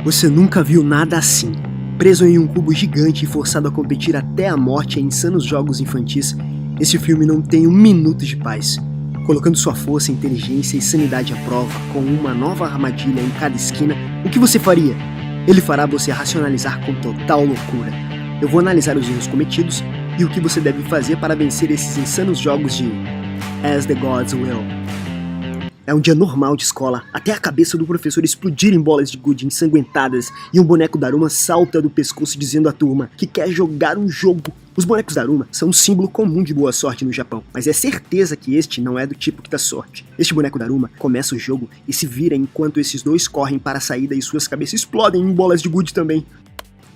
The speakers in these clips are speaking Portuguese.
Você nunca viu nada assim. Preso em um cubo gigante e forçado a competir até a morte em insanos jogos infantis, esse filme não tem um minuto de paz. Colocando sua força, inteligência e sanidade à prova, com uma nova armadilha em cada esquina, o que você faria? Ele fará você racionalizar com total loucura. Eu vou analisar os erros cometidos e o que você deve fazer para vencer esses insanos jogos de As the Gods Will. É um dia normal de escola, até a cabeça do professor explodir em bolas de gude ensanguentadas e um boneco Daruma salta do pescoço dizendo à turma que quer jogar um jogo. Os bonecos Daruma são um símbolo comum de boa sorte no Japão, mas é certeza que este não é do tipo que dá sorte. Este boneco Daruma começa o jogo e se vira enquanto esses dois correm para a saída e suas cabeças explodem em bolas de gude também.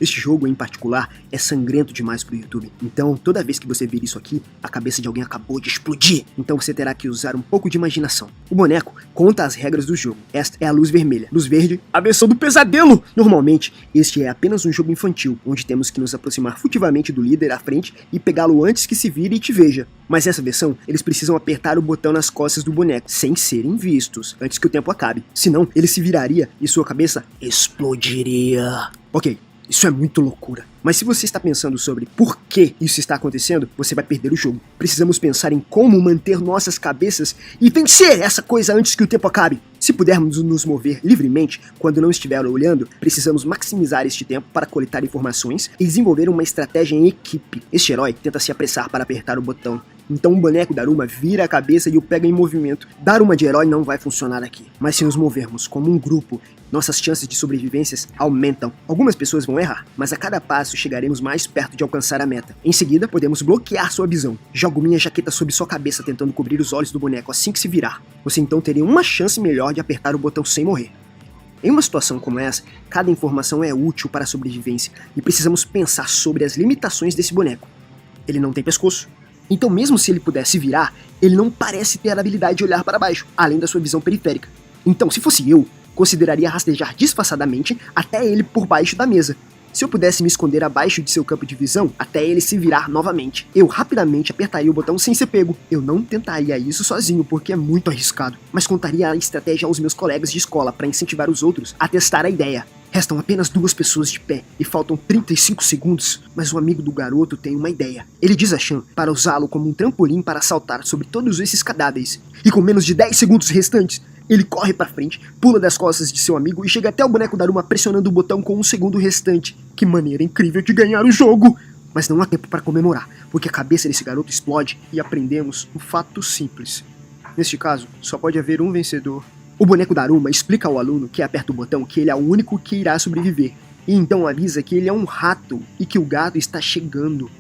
Este jogo, em particular, é sangrento demais pro YouTube. Então, toda vez que você vir isso aqui, a cabeça de alguém acabou de explodir. Então você terá que usar um pouco de imaginação. O boneco conta as regras do jogo. Esta é a luz vermelha. Luz verde, a versão do pesadelo! Normalmente, este é apenas um jogo infantil, onde temos que nos aproximar furtivamente do líder à frente e pegá-lo antes que se vire e te veja. Mas essa versão, eles precisam apertar o botão nas costas do boneco, sem serem vistos, antes que o tempo acabe. Senão, ele se viraria e sua cabeça explodiria. Ok. Isso é muito loucura. Mas se você está pensando sobre por que isso está acontecendo, você vai perder o jogo. Precisamos pensar em como manter nossas cabeças e vencer essa coisa antes que o tempo acabe. Se pudermos nos mover livremente quando não estiver olhando, precisamos maximizar este tempo para coletar informações e desenvolver uma estratégia em equipe. Este herói tenta se apressar para apertar o botão. Então o boneco Daruma vira a cabeça e o pega em movimento. Daruma de herói não vai funcionar aqui. Mas se nos movermos como um grupo, nossas chances de sobrevivência aumentam. Algumas pessoas vão errar, mas a cada passo chegaremos mais perto de alcançar a meta. Em seguida, podemos bloquear sua visão. Jogo minha jaqueta sobre sua cabeça tentando cobrir os olhos do boneco assim que se virar. Você então teria uma chance melhor de apertar o botão sem morrer. Em uma situação como essa, cada informação é útil para a sobrevivência e precisamos pensar sobre as limitações desse boneco. Ele não tem pescoço. Então mesmo se ele pudesse virar, ele não parece ter a habilidade de olhar para baixo, além da sua visão periférica. Então, se fosse eu, consideraria rastejar disfarçadamente até ele por baixo da mesa. Se eu pudesse me esconder abaixo de seu campo de visão, até ele se virar novamente, eu rapidamente apertaria o botão sem ser pego. Eu não tentaria isso sozinho, porque é muito arriscado, mas contaria a estratégia aos meus colegas de escola para incentivar os outros a testar a ideia. Restam apenas 2 pessoas de pé e faltam 35 segundos, mas o amigo do garoto tem uma ideia. Ele diz a Chan para usá-lo como um trampolim para saltar sobre todos esses cadáveres. E com menos de 10 segundos restantes, ele corre para frente, pula das costas de seu amigo e chega até o boneco Daruma pressionando o botão com 1 segundo restante. Que maneira incrível de ganhar o jogo! Mas não há tempo para comemorar, porque a cabeça desse garoto explode e aprendemos um fato simples. Neste caso, só pode haver um vencedor. O boneco Daruma explica ao aluno que aperta o botão que ele é o único que irá sobreviver, e então avisa que ele é um rato e que o gato está chegando.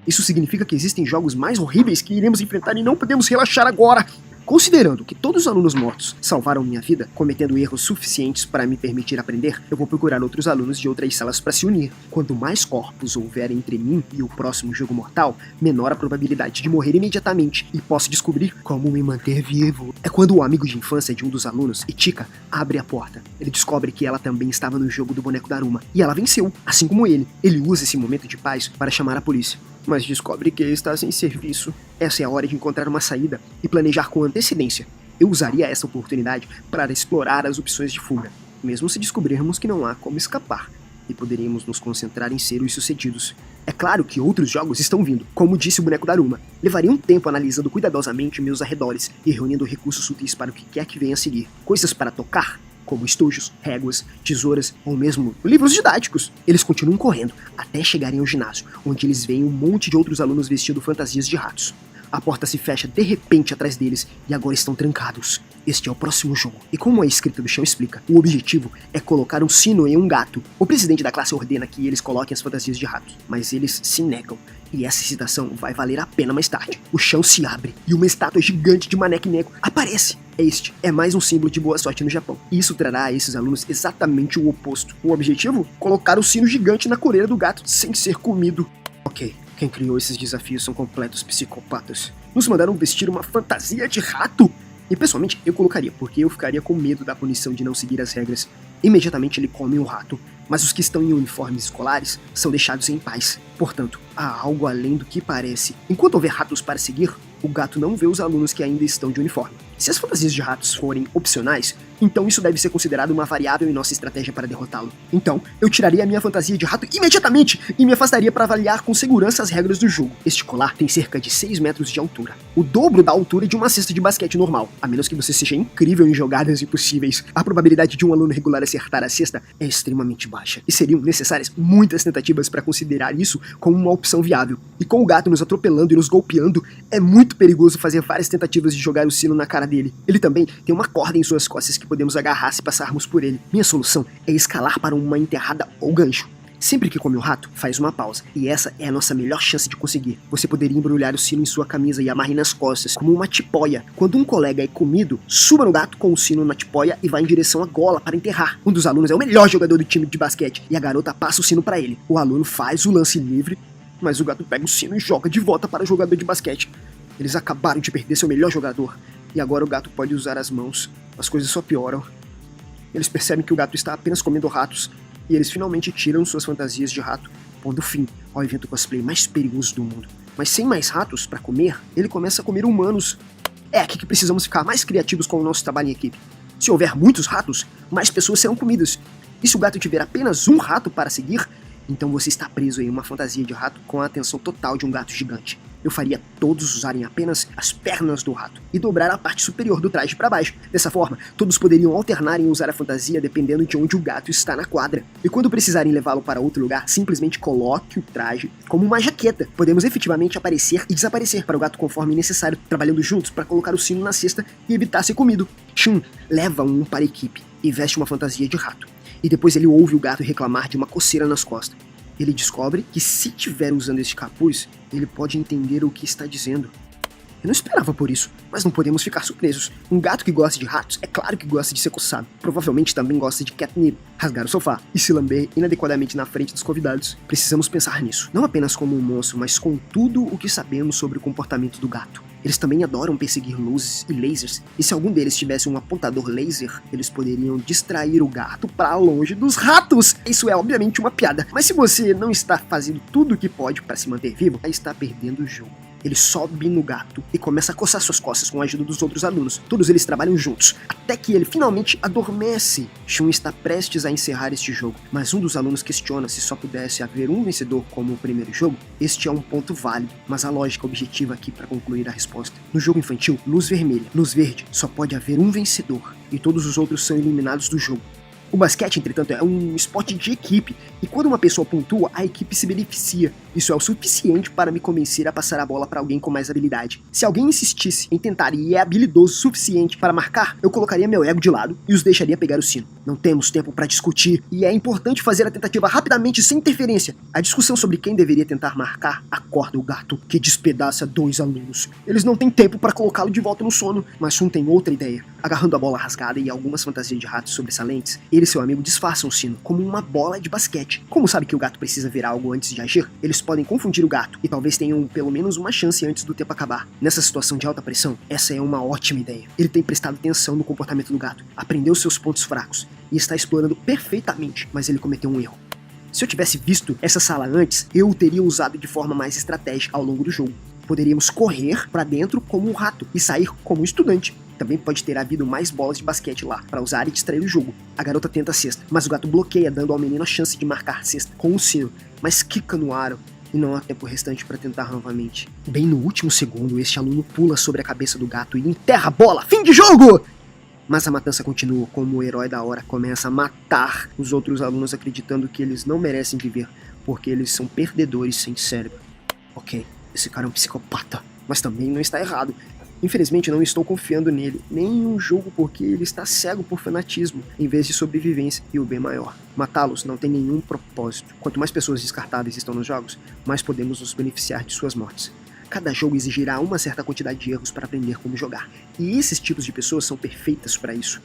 Isso significa que existem jogos mais horríveis que iremos enfrentar e não podemos relaxar agora. Considerando que todos os alunos mortos salvaram minha vida, cometendo erros suficientes para me permitir aprender, eu vou procurar outros alunos de outras salas para se unir. Quanto mais corpos houver entre mim e o próximo jogo mortal, menor a probabilidade de morrer imediatamente e posso descobrir como me manter vivo. É quando o amigo de infância de um dos alunos, Ichika, abre a porta. Ele descobre que ela também estava no jogo do boneco Daruma, e ela venceu, assim como ele. Ele usa esse momento de paz para chamar a polícia, mas descobre que está sem serviço. Essa é a hora de encontrar uma saída e planejar com antecedência. Eu usaria essa oportunidade para explorar as opções de fuga, mesmo se descobrirmos que não há como escapar, e poderíamos nos concentrar em ser os sucedidos. É claro que outros jogos estão vindo, como disse o boneco Daruma. Levaria um tempo analisando cuidadosamente meus arredores e reunindo recursos úteis para o que quer que venha a seguir. Coisas para tocar, como estojos, réguas, tesouras ou mesmo livros didáticos. Eles continuam correndo até chegarem ao ginásio, onde eles veem um monte de outros alunos vestindo fantasias de ratos. A porta se fecha de repente atrás deles e agora estão trancados. Este é o próximo jogo. E como a escrita do chão explica, o objetivo é colocar um sino em um gato. O presidente da classe ordena que eles coloquem as fantasias de ratos, mas eles se negam. E essa excitação vai valer a pena mais tarde. O chão se abre e uma estátua gigante de maneco aparece. Este é mais um símbolo de boa sorte no Japão. E isso trará a esses alunos exatamente o oposto. O objetivo? Colocar o sino gigante na coleira do gato sem ser comido. Ok. Quem criou esses desafios são completos psicopatas. Nos mandaram vestir uma fantasia de rato? E pessoalmente eu colocaria, porque eu ficaria com medo da punição de não seguir as regras. Imediatamente ele come o rato, mas os que estão em uniformes escolares são deixados em paz. Portanto, há algo além do que parece. Enquanto houver ratos para seguir, o gato não vê os alunos que ainda estão de uniforme. Se as fantasias de ratos forem opcionais, então isso deve ser considerado uma variável em nossa estratégia para derrotá-lo. Então, eu tiraria a minha fantasia de rato imediatamente e me afastaria para avaliar com segurança as regras do jogo. Este colar tem cerca de 6 metros de altura, o dobro da altura de uma cesta de basquete normal. A menos que você seja incrível em jogadas impossíveis, a probabilidade de um aluno regular acertar a cesta é extremamente baixa, e seriam necessárias muitas tentativas para considerar isso como uma opção viável. E com o gato nos atropelando e nos golpeando, é muito perigoso fazer várias tentativas de jogar o sino na cara dele. Ele também tem uma corda em suas costas que podemos agarrar se passarmos por ele. Minha solução é escalar para uma enterrada ou gancho. Sempre que come o rato, faz uma pausa, e essa é a nossa melhor chance de conseguir. Você poderia embrulhar o sino em sua camisa e amarre nas costas, como uma tipóia. Quando um colega é comido, suba no gato com o sino na tipóia e vá em direção à gola para enterrar. Um dos alunos é o melhor jogador do time de basquete, e a garota passa o sino para ele. O aluno faz o lance livre, mas o gato pega o sino e joga de volta para o jogador de basquete. Eles acabaram de perder seu melhor jogador, e agora o gato pode usar as mãos. As coisas só pioram. Eles percebem que o gato está apenas comendo ratos, e eles finalmente tiram suas fantasias de rato, pondo fim ao evento cosplay mais perigoso do mundo. Mas sem mais ratos para comer, ele começa a comer humanos. É aqui que precisamos ficar mais criativos com o nosso trabalho em equipe. Se houver muitos ratos, mais pessoas serão comidas. E se o gato tiver apenas um rato para seguir, então você está preso em uma fantasia de rato com a atenção total de um gato gigante. Eu faria todos usarem apenas as pernas do rato e dobrar a parte superior do traje para baixo. Dessa forma, todos poderiam alternar em usar a fantasia dependendo de onde o gato está na quadra. E quando precisarem levá-lo para outro lugar, simplesmente coloque o traje como uma jaqueta. Podemos efetivamente aparecer e desaparecer para o gato conforme necessário, trabalhando juntos para colocar o sino na cesta e evitar ser comido. Shun leva um para a equipe e veste uma fantasia de rato. E depois ele ouve o gato reclamar de uma coceira nas costas. Ele descobre que se estiver usando este capuz, ele pode entender o que está dizendo. Eu não esperava por isso, mas não podemos ficar surpresos. Um gato que gosta de ratos é claro que gosta de ser coçado. Provavelmente também gosta de catnip, rasgar o sofá e se lamber inadequadamente na frente dos convidados. Precisamos pensar nisso, não apenas como um monstro, mas com tudo o que sabemos sobre o comportamento do gato. Eles também adoram perseguir luzes e lasers, e se algum deles tivesse um apontador laser, eles poderiam distrair o gato para longe dos ratos. Isso é obviamente uma piada, mas se você não está fazendo tudo o que pode para se manter vivo, aí está perdendo o jogo. Ele sobe no gato e começa a coçar suas costas com a ajuda dos outros alunos. Todos eles trabalham juntos, até que ele finalmente adormece. Shun está prestes a encerrar este jogo, mas um dos alunos questiona se só pudesse haver um vencedor como o primeiro jogo. Este é um ponto válido, mas a lógica objetiva aqui para concluir a resposta. No jogo infantil, luz vermelha, luz verde, só pode haver um vencedor, e todos os outros são eliminados do jogo. O basquete, entretanto, é um esporte de equipe, e quando uma pessoa pontua, a equipe se beneficia. Isso é o suficiente para me convencer a passar a bola para alguém com mais habilidade. Se alguém insistisse em tentar e é habilidoso o suficiente para marcar, eu colocaria meu ego de lado e os deixaria pegar o sino. Não temos tempo para discutir, e é importante fazer a tentativa rapidamente sem interferência. A discussão sobre quem deveria tentar marcar acorda o gato, que despedaça 2 alunos. Eles não têm tempo para colocá-lo de volta no sono, mas Shun tem outra ideia. Agarrando a bola rasgada e algumas fantasias de ratos sobressalentes, ele e seu amigo disfarçam o sino como uma bola de basquete. Como sabe que o gato precisa ver algo antes de agir, eles podem confundir o gato e talvez tenham pelo menos uma chance antes do tempo acabar. Nessa situação de alta pressão, essa é uma ótima ideia. Ele tem prestado atenção no comportamento do gato, aprendeu seus pontos fracos e está explorando perfeitamente, mas ele cometeu um erro. Se eu tivesse visto essa sala antes, eu o teria usado de forma mais estratégica ao longo do jogo. Poderíamos correr para dentro como um rato e sair como um estudante. Também pode ter havido mais bolas de basquete lá, para usar e distrair o jogo. A garota tenta a cesta, mas o gato bloqueia, dando ao menino a chance de marcar a cesta com o sino, mas quica no aro e não há tempo restante para tentar novamente. Bem no último segundo, este aluno pula sobre a cabeça do gato e enterra a bola. Fim de jogo! Mas a matança continua, como o herói da hora começa a matar os outros alunos acreditando que eles não merecem viver, porque eles são perdedores sem cérebro. Ok, esse cara é um psicopata, mas também não está errado. Infelizmente não estou confiando nele, nem em um jogo, porque ele está cego por fanatismo, em vez de sobrevivência e o bem maior. Matá-los não tem nenhum propósito. Quanto mais pessoas descartáveis estão nos jogos, mais podemos nos beneficiar de suas mortes. Cada jogo exigirá uma certa quantidade de erros para aprender como jogar, e esses tipos de pessoas são perfeitas para isso.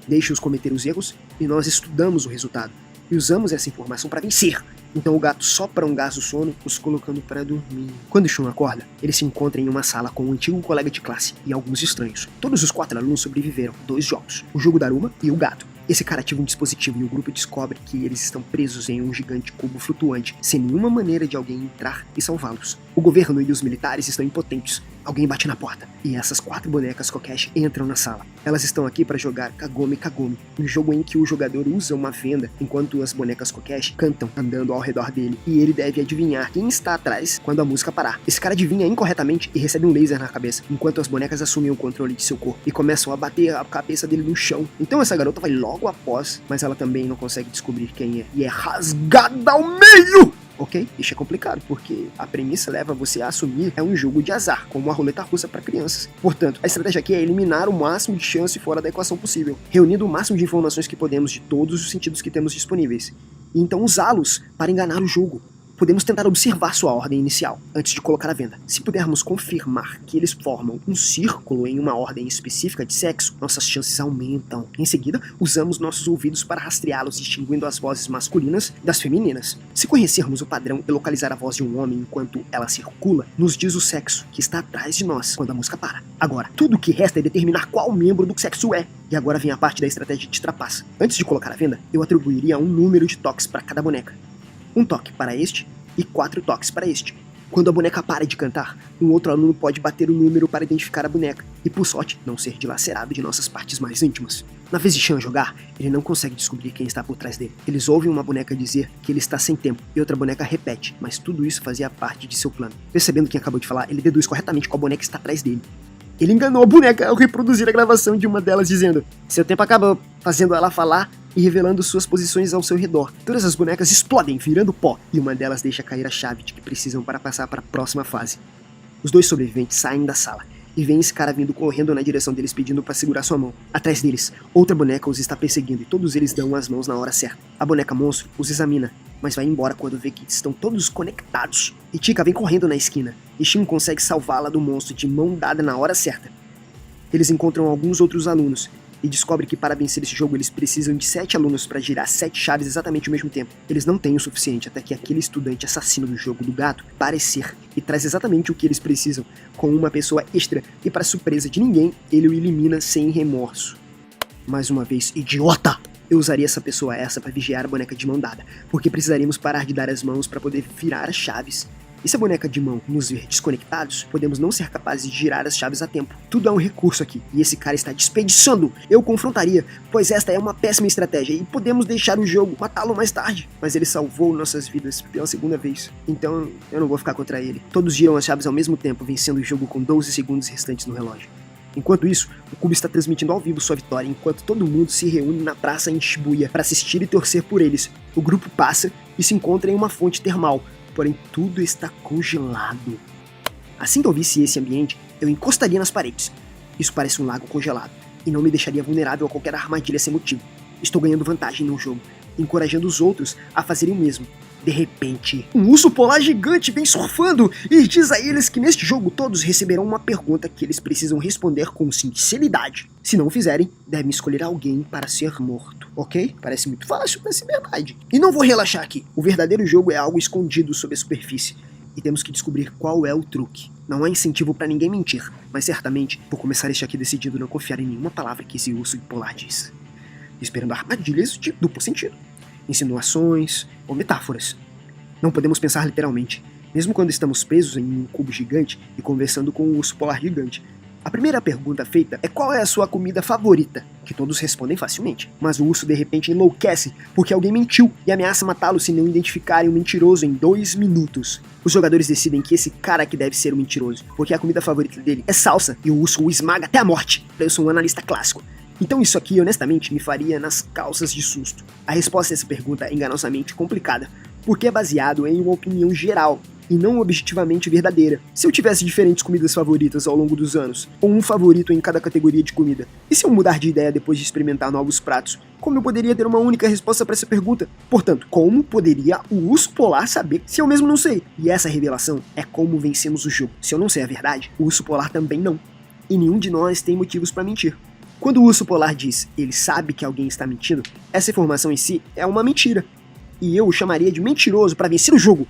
Deixe-os cometer os erros e nós estudamos o resultado, e usamos essa informação para vencer. Então o gato sopra um gás do sono, os colocando para dormir. Quando Shun acorda, ele se encontra em uma sala com um antigo colega de classe e alguns estranhos. Todos os 4 alunos sobreviveram 2 jogos, o jogo da Aruma e o gato. Esse cara ativa um dispositivo e o grupo descobre que eles estão presos em um gigante cubo flutuante, sem nenhuma maneira de alguém entrar e salvá-los. O governo e os militares estão impotentes. Alguém bate na porta, e essas 4 bonecas Kokeshi entram na sala. Elas estão aqui para jogar Kagome Kagome, um jogo em que o jogador usa uma venda enquanto as bonecas Kokeshi cantam andando ao redor dele, e ele deve adivinhar quem está atrás quando a música parar. Esse cara adivinha incorretamente e recebe um laser na cabeça, enquanto as bonecas assumem o controle de seu corpo e começam a bater a cabeça dele no chão. Então essa garota vai logo após, mas ela também não consegue descobrir quem é, e é rasgada ao meio! Ok? Isso é complicado, porque a premissa leva você a assumir é um jogo de azar, como a roleta russa para crianças. Portanto, a estratégia aqui é eliminar o máximo de chance fora da equação possível, reunindo o máximo de informações que podemos de todos os sentidos que temos disponíveis, e então usá-los para enganar o jogo. Podemos tentar observar sua ordem inicial, antes de colocar a venda. Se pudermos confirmar que eles formam um círculo em uma ordem específica de sexo, nossas chances aumentam. Em seguida, usamos nossos ouvidos para rastreá-los, distinguindo as vozes masculinas das femininas. Se conhecermos o padrão e localizar a voz de um homem enquanto ela circula, nos diz o sexo que está atrás de nós quando a música para. Agora, tudo o que resta é determinar qual membro do sexo é. E agora vem a parte da estratégia de trapaça. Antes de colocar a venda, eu atribuiria um número de toques para cada boneca. Um toque para este e 4 toques para este. Quando a boneca para de cantar, um outro aluno pode bater o número para identificar a boneca e, por sorte, não ser dilacerado de nossas partes mais íntimas. Na vez de Chan jogar, ele não consegue descobrir quem está por trás dele. Eles ouvem uma boneca dizer que ele está sem tempo e outra boneca repete, mas tudo isso fazia parte de seu plano. Percebendo quem acabou de falar, ele deduz corretamente qual boneca está atrás dele. Ele enganou a boneca ao reproduzir a gravação de uma delas dizendo: seu tempo acabou, fazendo ela falar e revelando suas posições ao seu redor. Todas as bonecas explodem, virando pó, e uma delas deixa cair a chave de que precisam para passar para a próxima fase. Os 2 sobreviventes saem da sala e veem esse cara vindo correndo na direção deles pedindo para segurar sua mão. Atrás deles, outra boneca os está perseguindo e todos eles dão as mãos na hora certa. A boneca monstro os examina, mas vai embora quando vê que estão todos conectados. E Chika vem correndo na esquina, e Shin consegue salvá-la do monstro de mão dada na hora certa. Eles encontram alguns outros alunos, e descobrem que para vencer esse jogo eles precisam de 7 alunos para girar 7 chaves exatamente ao mesmo tempo. Eles não têm o suficiente até que aquele estudante assassino do jogo do gato parecer e traz exatamente o que eles precisam, com uma pessoa extra, e para surpresa de ninguém, ele o elimina sem remorso. Mais uma vez, idiota! Eu usaria essa pessoa para vigiar a boneca de mão dada, porque precisaríamos parar de dar as mãos para poder virar as chaves. E se a boneca de mão nos ver desconectados, podemos não ser capazes de girar as chaves a tempo. Tudo é um recurso aqui, e esse cara está desperdiçando. Eu confrontaria, pois esta é uma péssima estratégia, e podemos deixar o jogo, matá-lo mais tarde. Mas ele salvou nossas vidas pela segunda vez, então eu não vou ficar contra ele. Todos giram as chaves ao mesmo tempo, vencendo o jogo com 12 segundos restantes no relógio. Enquanto isso, o Cubo está transmitindo ao vivo sua vitória, enquanto todo mundo se reúne na praça em Shibuya para assistir e torcer por eles. O grupo passa e se encontra em uma fonte termal, porém tudo está congelado. Assim que eu visse esse ambiente, eu encostaria nas paredes. Isso parece um lago congelado, e não me deixaria vulnerável a qualquer armadilha sem motivo. Estou ganhando vantagem no jogo, encorajando os outros a fazerem o mesmo. De repente, um urso polar gigante vem surfando e diz a eles que neste jogo todos receberão uma pergunta que eles precisam responder com sinceridade. Se não o fizerem, devem escolher alguém para ser morto, ok? Parece muito fácil, mas é verdade. E não vou relaxar aqui. O verdadeiro jogo é algo escondido sob a superfície, e temos que descobrir qual é o truque. Não há incentivo para ninguém mentir, mas certamente vou começar este aqui decidido a não confiar em nenhuma palavra que esse urso polar diz, esperando armadilhas de duplo sentido, insinuações ou metáforas. Não podemos pensar literalmente, mesmo quando estamos presos em um cubo gigante e conversando com um urso polar gigante. A primeira pergunta feita é qual é a sua comida favorita, que todos respondem facilmente, mas o urso de repente enlouquece porque alguém mentiu e ameaça matá-lo se não identificarem o mentiroso em 2 minutos. Os jogadores decidem que esse cara que deve ser o mentiroso, porque a comida favorita dele é salsa e o urso o esmaga até a morte. Eu sou um analista clássico. Então isso aqui, honestamente, me faria nas calças de susto. A resposta a essa pergunta é enganosamente complicada, porque é baseado em uma opinião geral, e não objetivamente verdadeira. Se eu tivesse diferentes comidas favoritas ao longo dos anos, ou um favorito em cada categoria de comida, e se eu mudar de ideia depois de experimentar novos pratos, como eu poderia ter uma única resposta para essa pergunta? Portanto, como poderia o urso polar saber se eu mesmo não sei? E essa revelação é como vencemos o jogo. Se eu não sei a verdade, o urso polar também não. E nenhum de nós tem motivos para mentir. Quando o urso polar diz ele sabe que alguém está mentindo, essa informação em si é uma mentira. E eu o chamaria de mentiroso para vencer o jogo.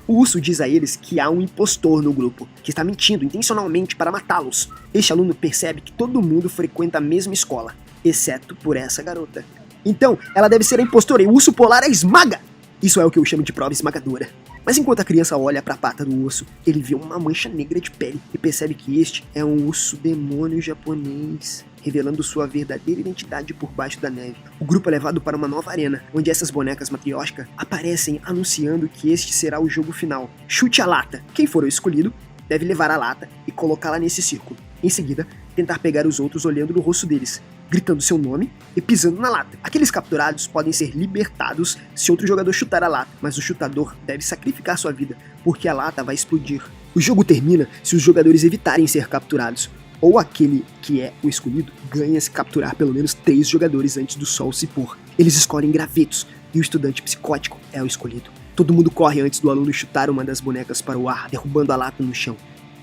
O urso diz a eles que há um impostor no grupo, que está mentindo intencionalmente para matá-los. Este aluno percebe que todo mundo frequenta a mesma escola, exceto por essa garota. Então, ela deve ser a impostora e o urso polar a esmaga. Isso é o que eu chamo de prova esmagadora. Mas enquanto a criança olha para a pata do osso, ele vê uma mancha negra de pele e percebe que este é um urso demônio japonês, revelando sua verdadeira identidade por baixo da neve. O grupo é levado para uma nova arena, onde essas bonecas matrioshka aparecem anunciando que este será o jogo final. Chute a lata. Quem for o escolhido deve levar a lata e colocá-la nesse círculo. Em seguida, tentar pegar os outros olhando no rosto deles, gritando seu nome e pisando na lata. Aqueles capturados podem ser libertados se outro jogador chutar a lata, mas o chutador deve sacrificar sua vida, porque a lata vai explodir. O jogo termina se os jogadores evitarem ser capturados, ou aquele que é o escolhido ganha se capturar pelo menos 3 jogadores antes do sol se pôr. Eles escolhem gravetos, e o estudante psicótico é o escolhido. Todo mundo corre antes do aluno chutar uma das bonecas para o ar, derrubando a lata no chão,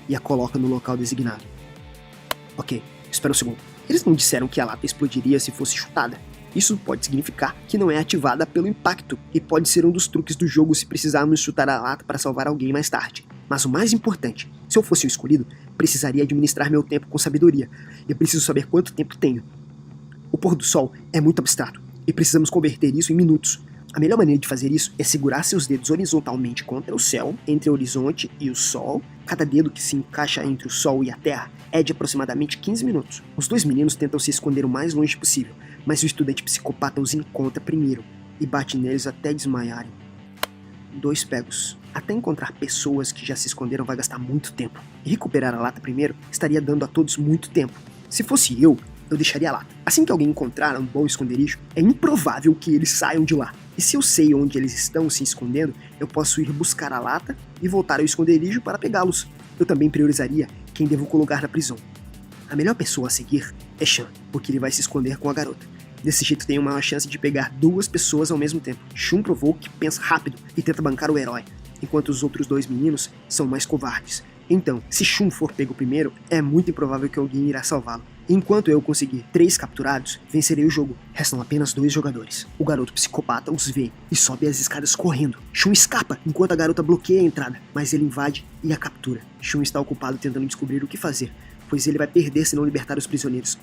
e a coloca no local designado. Ok, espera um segundo. Eles não disseram que a lata explodiria se fosse chutada. Isso pode significar que não é ativada pelo impacto, e pode ser um dos truques do jogo se precisarmos chutar a lata para salvar alguém mais tarde. Mas o mais importante, se eu fosse o escolhido, precisaria administrar meu tempo com sabedoria. Eu preciso saber quanto tempo tenho. O pôr do sol é muito abstrato, e precisamos converter isso em minutos. A melhor maneira de fazer isso é segurar seus dedos horizontalmente contra o céu, entre o horizonte e o sol. Cada dedo que se encaixa entre o sol e a terra é de aproximadamente 15 minutos. Os 2 meninos tentam se esconder o mais longe possível, mas o estudante psicopata os encontra primeiro e bate neles até desmaiarem. 2 pegos. Até encontrar pessoas que já se esconderam vai gastar muito tempo. E recuperar a lata primeiro estaria dando a todos muito tempo. Se fosse eu deixaria a lata. Assim que alguém encontrar um bom esconderijo, é improvável que eles saiam de lá. E se eu sei onde eles estão se escondendo, eu posso ir buscar a lata e voltar ao esconderijo para pegá-los. Eu também priorizaria quem devo colocar na prisão. A melhor pessoa a seguir é Sean, porque ele vai se esconder com a garota. Desse jeito tenho maior chance de pegar 2 pessoas ao mesmo tempo. Shun provou que pensa rápido e tenta bancar o herói, enquanto os outros 2 meninos são mais covardes. Então, se Shun for pego primeiro, é muito improvável que alguém irá salvá-lo. Enquanto eu conseguir 3 capturados, vencerei o jogo. Restam apenas 2 jogadores. O garoto psicopata os vê e sobe as escadas correndo. Shun escapa enquanto a garota bloqueia a entrada, mas ele invade e a captura. Shun está ocupado tentando descobrir o que fazer, pois ele vai perder se não libertar os prisioneiros.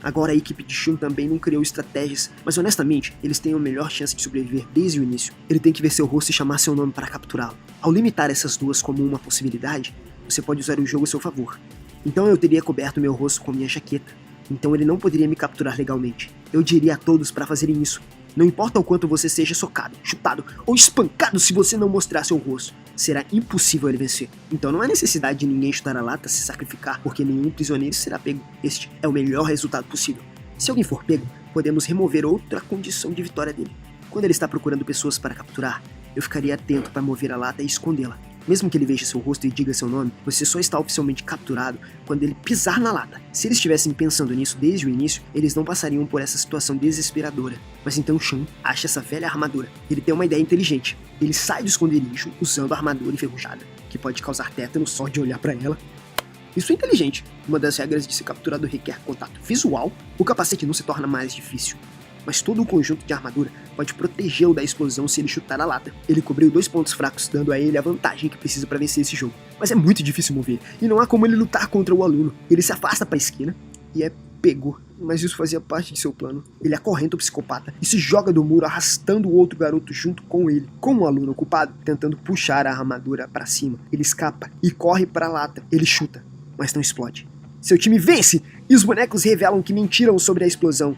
Agora a equipe de Shun também não criou estratégias, mas honestamente, eles têm a melhor chance de sobreviver desde o início. Ele tem que ver seu rosto e chamar seu nome para capturá-lo. Ao limitar essas duas como uma possibilidade, você pode usar o jogo a seu favor. Então eu teria coberto meu rosto com minha jaqueta, então ele não poderia me capturar legalmente. Eu diria a todos para fazerem isso. Não importa o quanto você seja socado, chutado ou espancado, se você não mostrar seu rosto, será impossível ele vencer. Então não há necessidade de ninguém chutar a lata, se sacrificar, porque nenhum prisioneiro será pego. Este é o melhor resultado possível. Se alguém for pego, podemos remover outra condição de vitória dele. Quando ele está procurando pessoas para capturar, eu ficaria atento para mover a lata e escondê-la. Mesmo que ele veja seu rosto e diga seu nome, você só está oficialmente capturado quando ele pisar na lata. Se eles estivessem pensando nisso desde o início, eles não passariam por essa situação desesperadora. Mas então Shun acha essa velha armadura. Ele tem uma ideia inteligente. Ele sai do esconderijo usando a armadura enferrujada, que pode causar tétano só de olhar para ela. Isso é inteligente. Uma das regras de ser capturado requer contato visual. O capacete não se torna mais difícil, mas todo o conjunto de armadura pode protegê-lo da explosão se ele chutar a lata. Ele cobriu 2 pontos fracos, dando a ele a vantagem que precisa para vencer esse jogo. Mas é muito difícil mover, e não há como ele lutar contra o aluno. Ele se afasta para a esquina e é pego, mas isso fazia parte de seu plano. Ele acorrenta o psicopata e se joga do muro, arrastando o outro garoto junto com ele. Com o aluno ocupado, tentando puxar a armadura para cima, ele escapa e corre para a lata. Ele chuta, mas não explode. Seu time vence, e os bonecos revelam que mentiram sobre a explosão.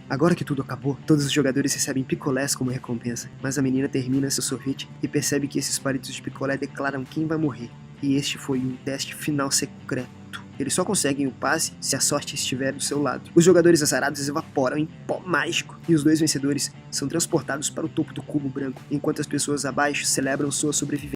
Agora que tudo acabou, todos os jogadores recebem picolés como recompensa, mas a menina termina seu sorvete e percebe que esses palitos de picolé declaram quem vai morrer. E este foi um teste final secreto. Eles só conseguem o passe se a sorte estiver do seu lado. Os jogadores azarados evaporam em pó mágico, e os 2 vencedores são transportados para o topo do cubo branco, enquanto as pessoas abaixo celebram sua sobrevivência.